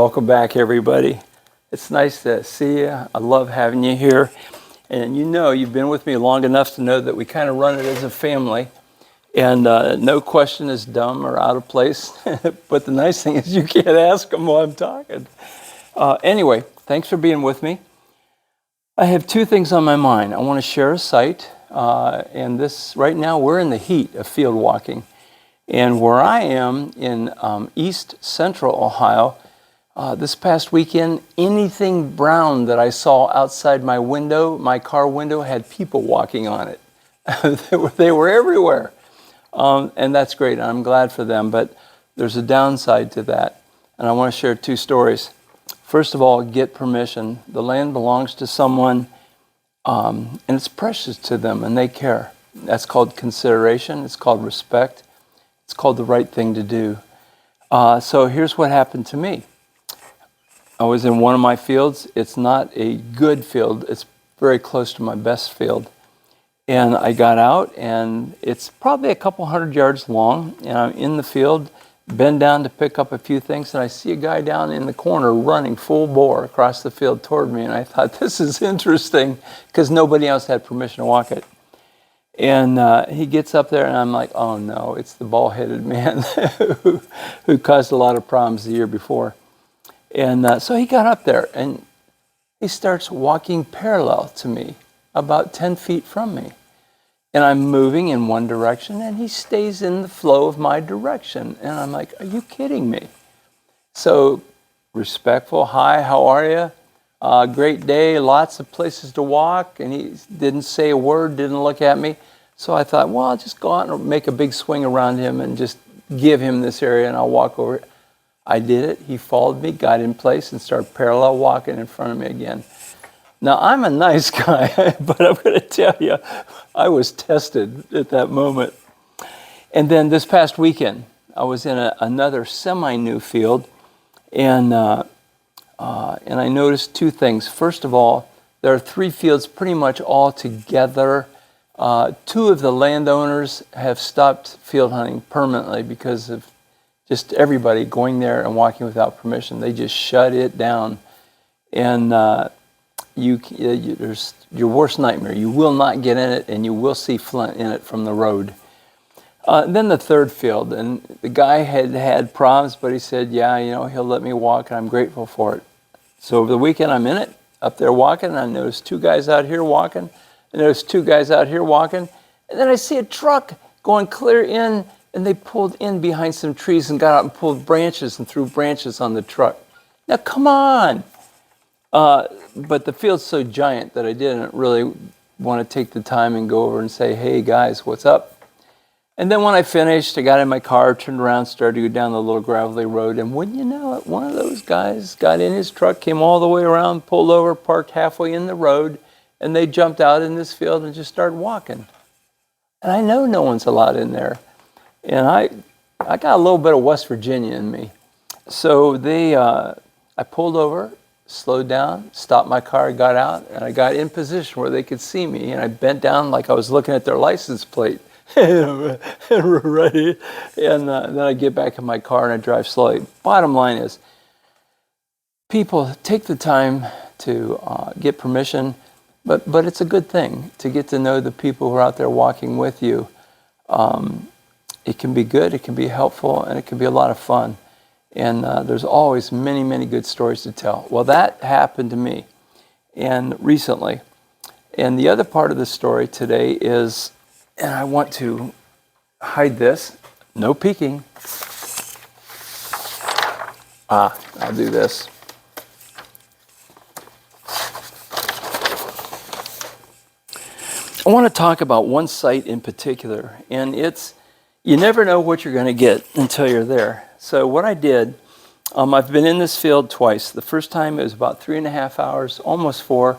Welcome back, everybody. It's nice to see you. I love having you here. And you know, you've been with me long enough to know that we kind of run it as a family. And no question is dumb or out of place. But the nice thing is you can't ask them while I'm talking. Anyway, thanks for being with me. I have two things on my mind. I want to share a site. And this, right now, we're in the heat of field walking. And where I am in east central Ohio, this past weekend, anything brown that I saw outside my window, my car window, had people walking on it. They were everywhere. And that's great. I'm glad for them. But there's a downside to that. And I want to share two stories. First of all, get permission. The land belongs to someone, and it's precious to them, and they care. That's called consideration. It's called respect. It's called the right thing to do. So here's what happened to me. I was in one of my fields. It's not a good field. It's very close to my best field. And I got out, and it's probably a couple 100 yards long, and I'm in the field, bend down to pick up a few things, and I see a guy down in the corner running full bore across the field toward me, and I thought, this is interesting, because nobody else had permission to walk it. And he gets up there, and I'm like, oh no, it's the bald-headed man who caused a lot of problems the year before. And so he got up there, and he starts walking parallel to me, about 10 feet from me. And I'm moving in one direction, and he stays in the flow of my direction. And I'm like, are you kidding me? So respectful, hi, how are you? Great day, lots of places to walk. And he didn't say a word, didn't look at me. So I thought, well, I'll just go out and make a big swing around him and just give him this area, and I'll walk over it. I did it. He followed me, got in place, and started parallel walking in front of me again. Now, I'm a nice guy, but I'm going to tell you, I was tested at that moment. And then this past weekend, I was in another semi-new field, and I noticed two things. First of all, there are three fields pretty much all together. Two of the landowners have stopped field hunting permanently because of just everybody going there and walking without permission. They just shut it down. And there's your worst nightmare. You will not get in it, and you will see flint in it from the road. Then the third field, and the guy had problems, but he said, yeah, he'll let me walk, and I'm grateful for it. So over the weekend, I'm in it, up there walking, and I noticed two guys out here walking, and there's two guys out here walking, and then I see a truck going clear in, and they pulled in behind some trees and got out and pulled branches and threw branches on the truck. Now, come on. But the field's so giant that I didn't really want to take the time and go over and say, hey, guys, what's up? And then when I finished, I got in my car, turned around, started to go down the little gravelly road, and wouldn't you know it, one of those guys got in his truck, came all the way around, pulled over, parked halfway in the road, and they jumped out in this field and just started walking. And I know no one's allowed in there. And I got a little bit of West Virginia in me. So I pulled over, slowed down, stopped my car, got out, and I got in position where they could see me. And I bent down like I was looking at their license plate. Ready. And then I get back in my car and I drive slowly. Bottom line is, people take the time to get permission, but it's a good thing to get to know the people who are out there walking with you. It can be good, it can be helpful, and it can be a lot of fun. And there's always many, many good stories to tell. Well, that happened to me and recently. And the other part of the story today is, and I want to hide this, no peeking. I'll do this. I want to talk about one site in particular, and you never know what you're going to get until you're there. So what I did, I've been in this field twice. The first time it was about 3.5 hours, almost 4.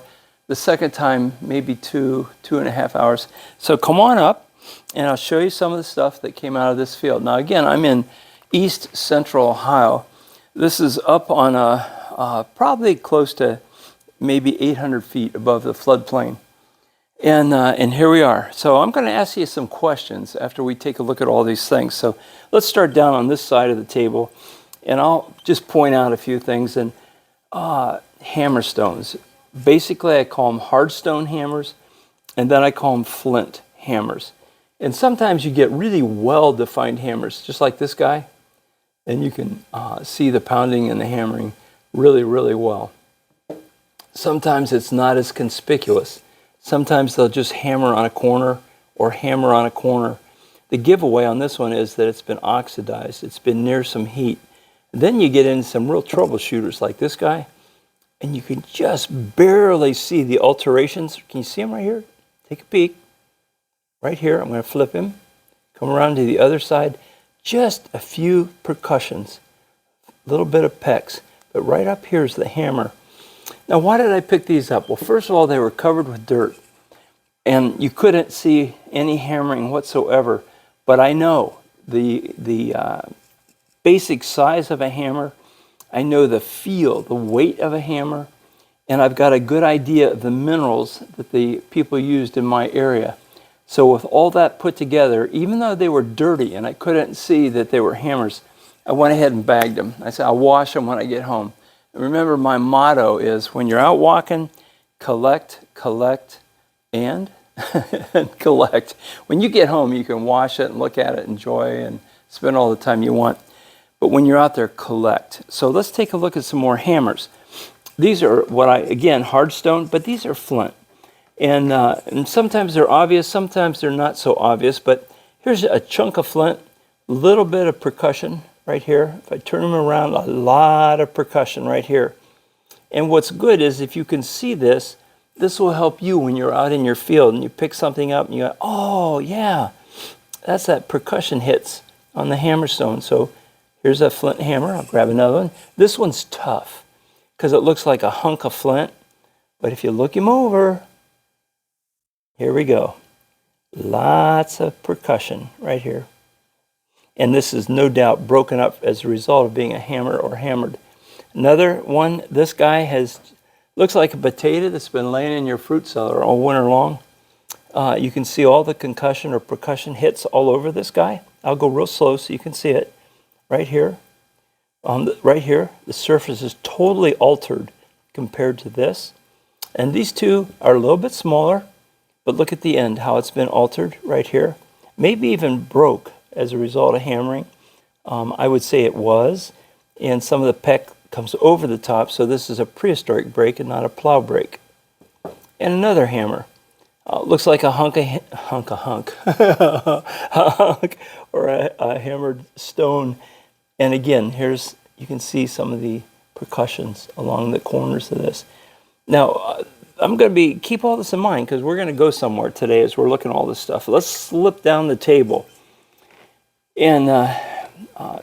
The second time, maybe 2.5 hours. So come on up, and I'll show you some of the stuff that came out of this field. Now again, I'm in east central Ohio. This is up on probably close to maybe 800 feet above the floodplain. And here we are. So I'm going to ask you some questions after we take a look at all these things. So let's start down on this side of the table. And I'll just point out a few things. And hammer stones. Basically, I call them hard stone hammers, and then I call them flint hammers. And sometimes you get really well-defined hammers, just like this guy, and you can see the pounding and the hammering really, really well. Sometimes it's not as conspicuous. Sometimes they'll just hammer on a corner or hammer on a corner. The giveaway on this one is that it's been oxidized. It's been near some heat. And then you get into some real troubleshooters like this guy, and you can just barely see the alterations. Can you see them right here? Take a peek. Right here, I'm going to flip him. Come around to the other side. Just a few percussions. A little bit of pecks. But right up here is the hammer. Now, why did I pick these up? Well, first of all, they were covered with dirt. And you couldn't see any hammering whatsoever. But I know the basic size of a hammer. I know the feel, the weight of a hammer. And I've got a good idea of the minerals that the people used in my area. So with all that put together, even though they were dirty and I couldn't see that they were hammers, I went ahead and bagged them. I said, I'll wash them when I get home. And remember, my motto is when you're out walking, collect, collect, and collect. When you get home, you can wash it and look at it, enjoy, and spend all the time you want. But when you're out there, collect. So let's take a look at some more hammers. These are again, hard stone, but these are flint. And sometimes they're obvious, sometimes they're not so obvious, but here's a chunk of flint, a little bit of percussion right here. If I turn them around, a lot of percussion right here. And what's good is if you can see this, this will help you when you're out in your field and you pick something up and you go, oh yeah, that's that percussion hits on the hammerstone. So here's a flint hammer. I'll grab another one. This one's tough because it looks like a hunk of flint, but if you look him over, here we go. Lots of percussion right here. And this is no doubt broken up as a result of being a hammer or hammered. Another one, this guy looks like a potato that's been laying in your fruit cellar all winter long. You can see all the concussion or percussion hits all over this guy. I'll go real slow so you can see it. Right here. Right here, the surface is totally altered compared to this. And these two are a little bit smaller. But look at the end, how it's been altered right here. Maybe even broke as a result of hammering. I would say it was. And some of the peck comes over the top, so this is a prehistoric break and not a plow break. And another hammer. Looks like a hunk or a hammered stone. And again, you can see some of the percussions along the corners of this. Now, I'm going to keep all this in mind because we're going to go somewhere today as we're looking at all this stuff. Let's slip down the table. And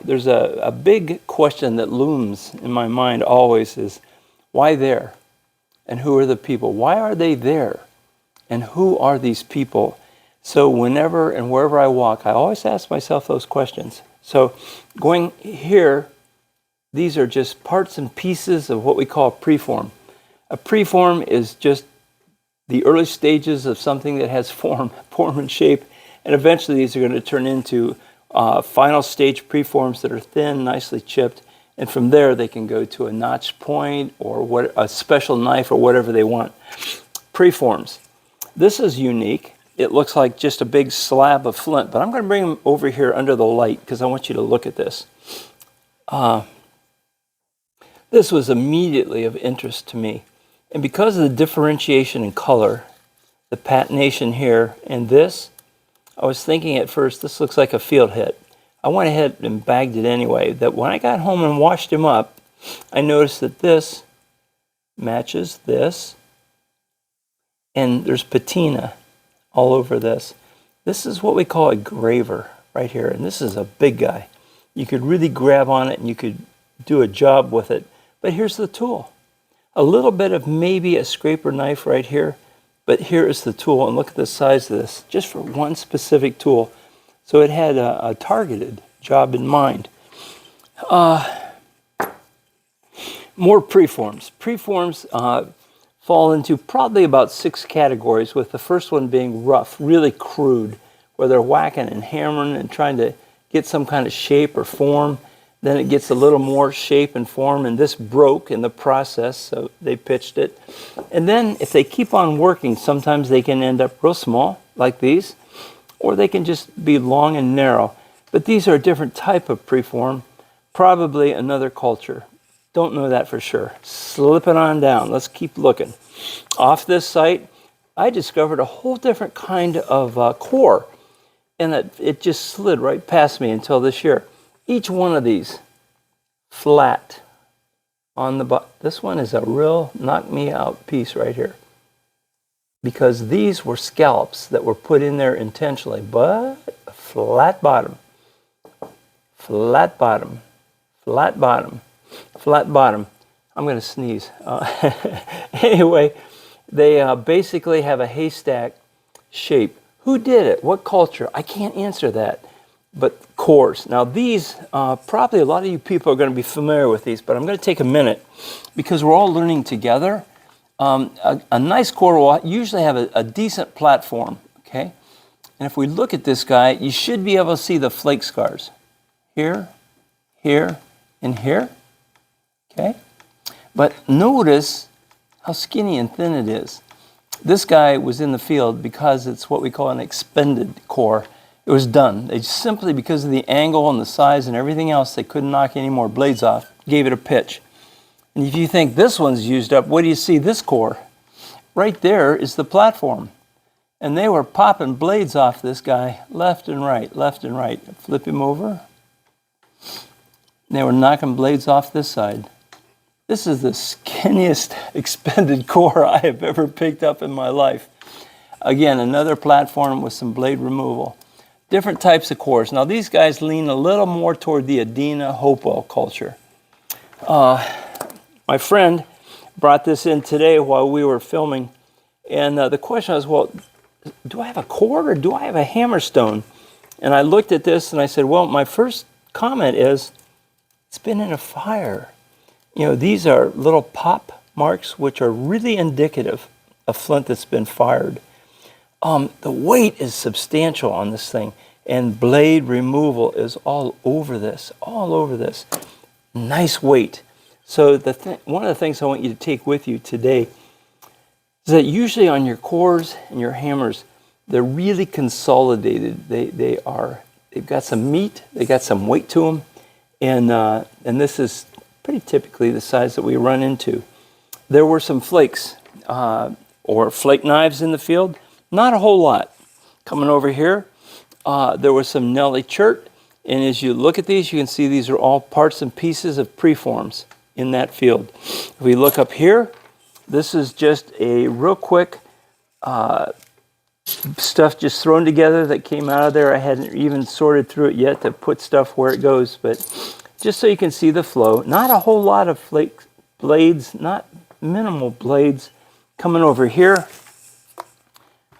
there's a big question that looms in my mind always is, why there? And who are the people? Why are they there? And who are these people? So whenever and wherever I walk, I always ask myself those questions. So going here, these are just parts and pieces of what we call a preform. A preform is just the early stages of something that has form and shape, and eventually these are going to turn into final stage preforms that are thin, nicely chipped, and from there they can go to a notch point or a special knife or whatever they want. Preforms. This is unique. It looks like just a big slab of flint, but I'm going to bring them over here under the light because I want you to look at this. This was immediately of interest to me. And because of the differentiation in color, the patination here and this, I was thinking at first, this looks like a field hit. I went ahead and bagged it anyway. That when I got home and washed him up, I noticed that this matches this. And there's patina all over this. This is what we call a graver right here. And this is a big guy. You could really grab on it and you could do a job with it. But here's the tool. A little bit of maybe a scraper knife right here, but here is the tool, and look at the size of this, just for one specific tool. So it had a targeted job in mind. More preforms. Preforms fall into probably about 6 categories, with the first one being rough, really crude, where they're whacking and hammering and trying to get some kind of shape or form. Then it gets a little more shape and form, and this broke in the process, so they pitched it. And then if they keep on working, sometimes they can end up real small, like these, or they can just be long and narrow. But these are a different type of preform, probably another culture. Don't know that for sure. Slip it on down. Let's keep looking. Off this site, I discovered a whole different kind of core, and it just slid right past me until this year. Each one of these flat on the bottom. This one is a real knock me out piece right here, because these were scallops that were put in there intentionally, but flat bottom, flat bottom, flat bottom, flat bottom. I'm going to sneeze. Anyway, they basically have a haystack shape. Who did it? What culture? I can't answer that. But cores. Now these, probably a lot of you people are going to be familiar with these, but I'm going to take a minute because we're all learning together. A nice core will usually have a decent platform, okay? And if we look at this guy, you should be able to see the flake scars. Here, here, and here, okay? But notice how skinny and thin it is. This guy was in the field because it's what we call an expended core. It was done. They simply, because of the angle and the size and everything else, they couldn't knock any more blades off, gave it a pitch. And if you think this one's used up, what do you see this core? Right there is the platform. And they were popping blades off this guy left and right, left and right. Flip him over. They were knocking blades off this side. This is the skinniest expended core I have ever picked up in my life. Again, another platform with some blade removal. Different types of cores. Now these guys lean a little more toward the Adena Hopewell culture. My friend brought this in today while we were filming, and the question was, well, do I have a core or do I have a hammerstone? And I looked at this and I said, well, my first comment is, it's been in a fire. You know, these are little pop marks which are really indicative of flint that's been fired. The weight is substantial on this thing, and blade removal is all over this, all over this. Nice weight. So one of the things I want you to take with you today is that usually on your cores and your hammers, they're really consolidated. They've got some meat, they got some weight to them, and this is pretty typically the size that we run into. There were some flakes or flake knives in the field. Not a whole lot. Coming over here, there was some Nelly chert, and as you look at these, you can see these are all parts and pieces of preforms in that field. If we look up here, this is just a real quick stuff just thrown together that came out of there. I hadn't even sorted through it yet to put stuff where it goes, but just so you can see the flow. Not a whole lot of flake blades, not minimal blades. Coming over here,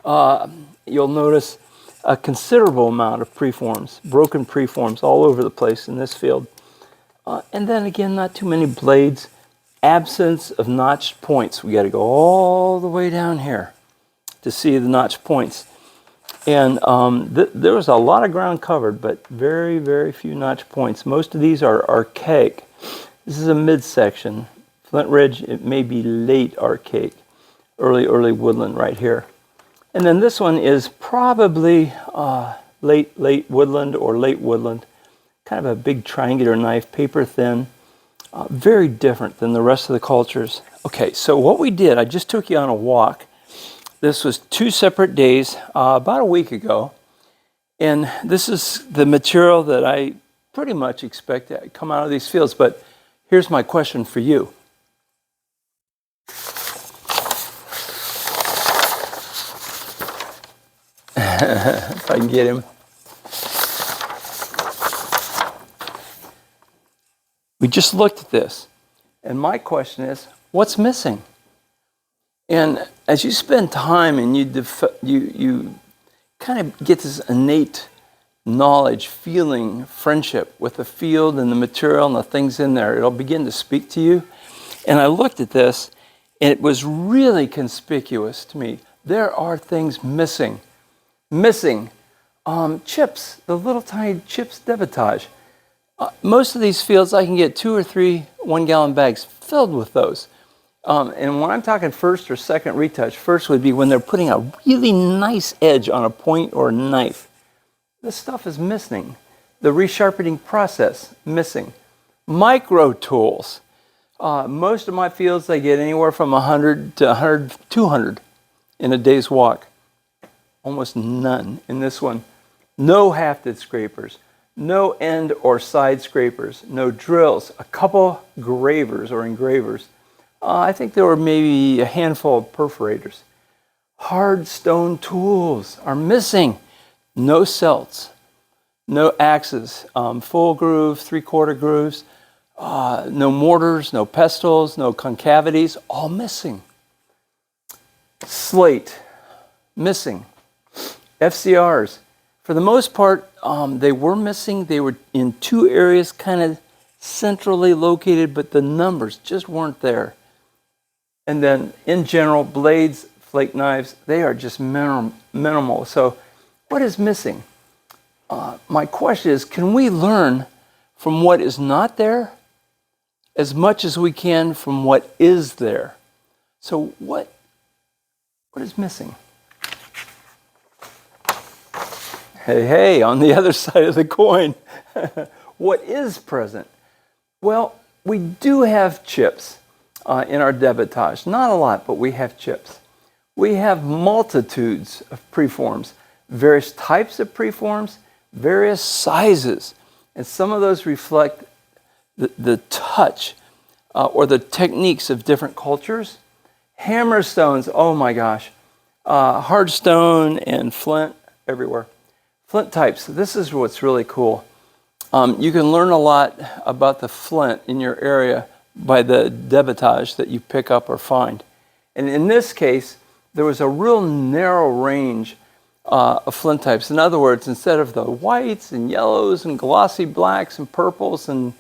you'll notice a considerable amount of preforms, broken preforms all over the place in this field. And then again, not too many blades. Absence of notched points. We got to go all the way down here to see the notched points. And there was a lot of ground covered, but very, very few notched points. Most of these are archaic. This is a midsection. Flint Ridge, it may be late archaic. Early woodland right here. And then this one is probably late woodland or late woodland. Kind of a big triangular knife, paper thin. Very different than the rest of the cultures. Okay, so what we did, I just took you on a walk. This was 2 separate days, about a week ago. And this is the material that I pretty much expect to come out of these fields. But here's my question for you. If I can get him. We just looked at this, and my question is, what's missing? And as you spend time and you kind of get this innate knowledge, feeling, friendship with the field and the material and the things in there, it'll begin to speak to you. And I looked at this, and it was really conspicuous to me. There are things missing. Chips, the little tiny chips debitage. Most of these fields, I can get 2 or 3 1-gallon bags filled with those. And when I'm talking first or second retouch, first would be when they're putting a really nice edge on a point or a knife. This stuff is missing. The resharpening process, missing. Micro tools. Most of my fields, I get anywhere from 100 to 100, 200 in a day's walk. Almost none in this one. No hafted scrapers. No end or side scrapers. No drills. A couple gravers or engravers. I think there were maybe a handful of perforators. Hard stone tools are missing. No celts. No axes. Full groove, 3/4 grooves. No mortars, no pestles, no concavities. All missing. Slate. Missing. FCRs. For the most part, they were missing. They were in 2 areas kind of centrally located, but the numbers just weren't there. And then in general, blades, flake knives, they are just minimal. So what is missing? My question is, can we learn from what is not there as much as we can from what is there? So what is missing? Hey, on the other side of the coin, what is present? Well, we do have chips in our debitage. Not a lot, but we have chips. We have multitudes of preforms, various types of preforms, various sizes. And some of those reflect the touch or the techniques of different cultures. Hammerstones, oh my gosh. Hard stone and flint everywhere. Flint types, this is what's really cool. You can learn a lot about the flint in your area by the debitage that you pick up or find. And in this case, there was a real narrow range of flint types. In other words, instead of the whites and yellows and glossy blacks and purples and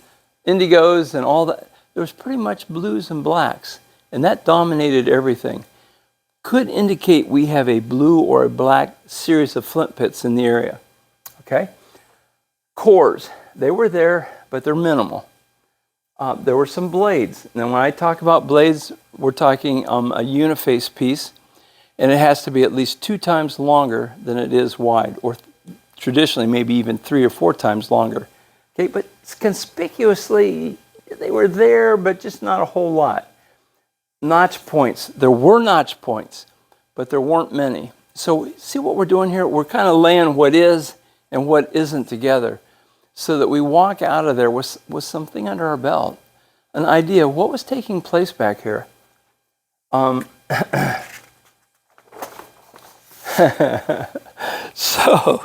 indigos and all that, there was pretty much blues and blacks. And that dominated everything. Could indicate we have a blue or a black series of flint pits in the area. Okay? Cores, they were there, but they're minimal. There were some blades. Now, when I talk about blades, we're talking a uniface piece, and it has to be at least 2 times longer than it is wide, or traditionally maybe even 3 or 4 times longer. Okay, but conspicuously, they were there, but just not a whole lot. Notch points. There were notch points, but there weren't many. So see what we're doing here? We're kind of laying what is and what isn't together so that we walk out of there with something under our belt, an idea of what was taking place back here. So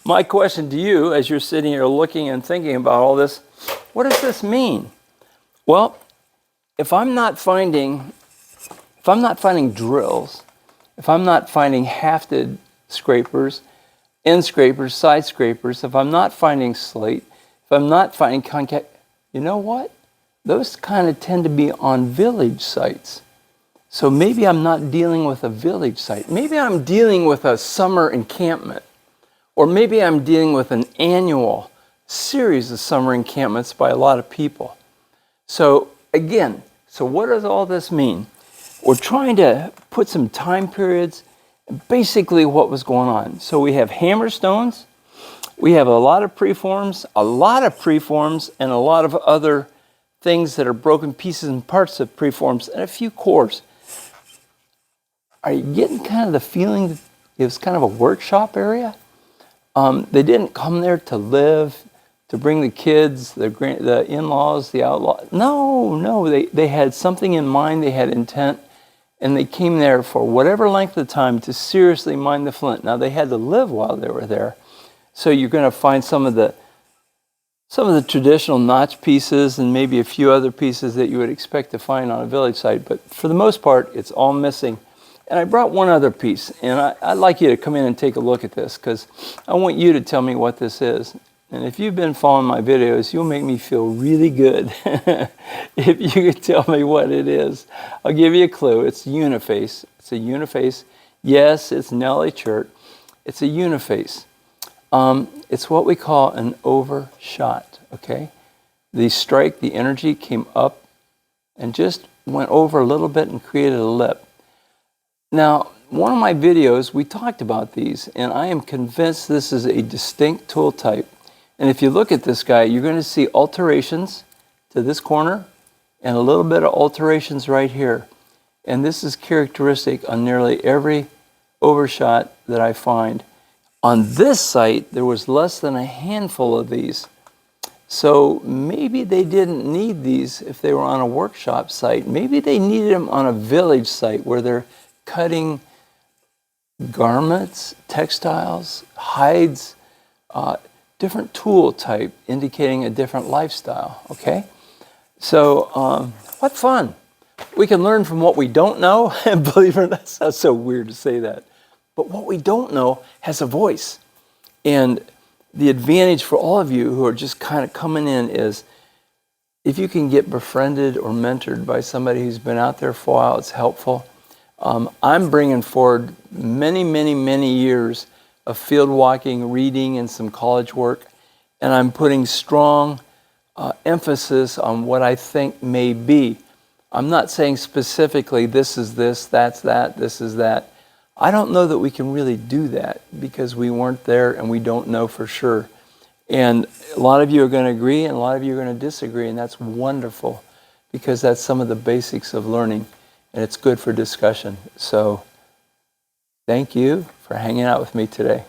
my question to you as you're sitting here looking and thinking about all this, what does this mean? Well, if I'm not finding drills, if I'm not finding hafted scrapers, end scrapers, side scrapers, if I'm not finding slate, if I'm not finding concave, you know what? Those kind of tend to be on village sites. So maybe I'm not dealing with a village site. Maybe I'm dealing with a summer encampment. Or maybe I'm dealing with an annual series of summer encampments by a lot of people. So again, so what does all this mean? We're trying to put some time periods, basically what was going on. So we have hammerstones, we have a lot of preforms, and a lot of other things that are broken pieces and parts of preforms, and a few cores. Are you getting kind of the feeling that it was kind of a workshop area? They didn't come there to live, to bring the kids, the in-laws, the outlaws. No, they had something in mind, they had intent, and they came there for whatever length of time to seriously mine the flint. Now, they had to live while they were there, so you're going to find some of the traditional notch pieces and maybe a few other pieces that you would expect to find on a village site, but for the most part, it's all missing. And I brought one other piece, and I'd like you to come in and take a look at this, because I want you to tell me what this is. And if you've been following my videos, you'll make me feel really good if you could tell me what it is. I'll give you a clue. It's uniface. It's a uniface. Yes, it's Nelly Chert. It's a uniface. It's what we call an overshot, okay? The strike, the energy came up and just went over a little bit and created a lip. Now, one of my videos, we talked about these, and I am convinced this is a distinct tool type. And if you look at this guy, you're going to see alterations to this corner and a little bit of alterations right here. And this is characteristic on nearly every overshot that I find. On this site, there was less than a handful of these. So maybe they didn't need these if they were on a workshop site. Maybe they needed them on a village site where they're cutting garments, textiles, hides, different tool type indicating a different lifestyle, okay? So what fun. We can learn from what we don't know, and believe it or not, that sounds so weird to say that. But what we don't know has a voice. And the advantage for all of you who are just kind of coming in is if you can get befriended or mentored by somebody who's been out there for a while, it's helpful. I'm bringing forward many, many, many years of field walking, reading, and some college work. And I'm putting strong emphasis on what I think may be. I'm not saying specifically this is this, that's that, this is that. I don't know that we can really do that because we weren't there and we don't know for sure. And a lot of you are going to agree and a lot of you are going to disagree, and that's wonderful because that's some of the basics of learning and it's good for discussion. So thank you for hanging out with me today.